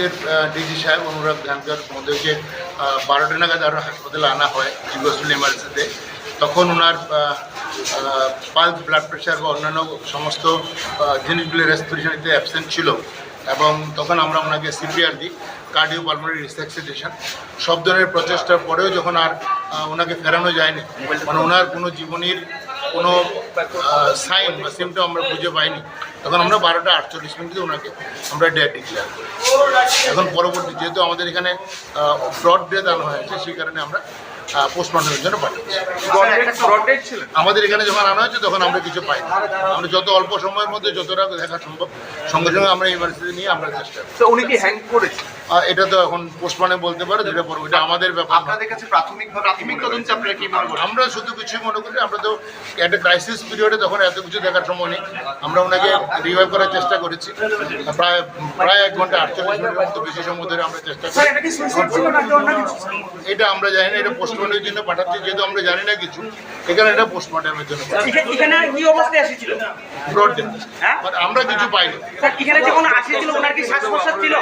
আমাদের ডিজি সাহেব অনুরাগ ধানকার মধ্যে 12টা নাগাদ আরও হাসপাতালে আনা হয় যুগোস্টল এমার্জেন্সিতে। তখন ওনার পালস, ব্লাড প্রেশার বা অন্যান্য সমস্ত জিনিসগুলি রেসপিরেশনিতে অ্যাবসেন্ট ছিল, এবং তখন আমরা ওনাকে সিপিআর দিই, কার্ডিও পালমোনারি রিসাসিটেশন। সব ধরনের প্রচেষ্টার পরেও যখন আর ওনাকে ফেরানো যায়নি, মানে ওনার কোনো জীবনীর কোনো সাইন বা সিমটম আমরা খুঁজে পাইনি, তখন আমরা 12টা 48 মিনিটে ওনাকে আমরা ডেথ ডিক্লেয়ার করি। এখন পরবর্তী যেহেতু আমাদের এখানে ব্রড ডেথ আনা হয়েছে, সেই কারণে আমরা পোস্টমর্টমের জন্য পাঠাচ্ছি। আমাদের এখানে যখন আনা হয়েছে তখন আমরা কিছু পাই, আমরা যত অল্প সময়ের মধ্যে যতটা দেখা সম্ভব সঙ্গে সঙ্গে আমরা ইমার্জেন্সি নিয়ে আমরা চেষ্টা করি। তো উনি কি হ্যাং করেছে? এটা তো এখন পোস্টমর্টমে বলতে পারে, যেটা পড়বো এটা আমাদের ব্যাপার। আপনাদের কাছে প্রাথমিক তদন্তে আপনারা কি মনে করেন? আমরা শুধু কিছুই মনে করি, আমরা তো একটা ক্রাইসিস পিরিয়ডে তখন এত কিছু দেখার সময় নেই, আমরা ওনাকে রিভাইভ করার চেষ্টা করেছি। প্রায় 1 ঘন্টা 48 মিনিটের মতো বেশি সময় ধরে আমরা চেষ্টা করি। এটা আমরা জানি না, এটা পোস্টমর্টমের জন্য পাঠাচ্ছি, যেহেতু আমরা জানি না কিছু, এখানে এটা পোস্টমর্টমের জন্য এখানে কি অবস্থায় এসেছিল? ব্রড ডেথ, আমরা কিছু পাইনি। এখানে যখন আসেছিল ওনার কি শ্বাস প্রশ্বাস ছিল?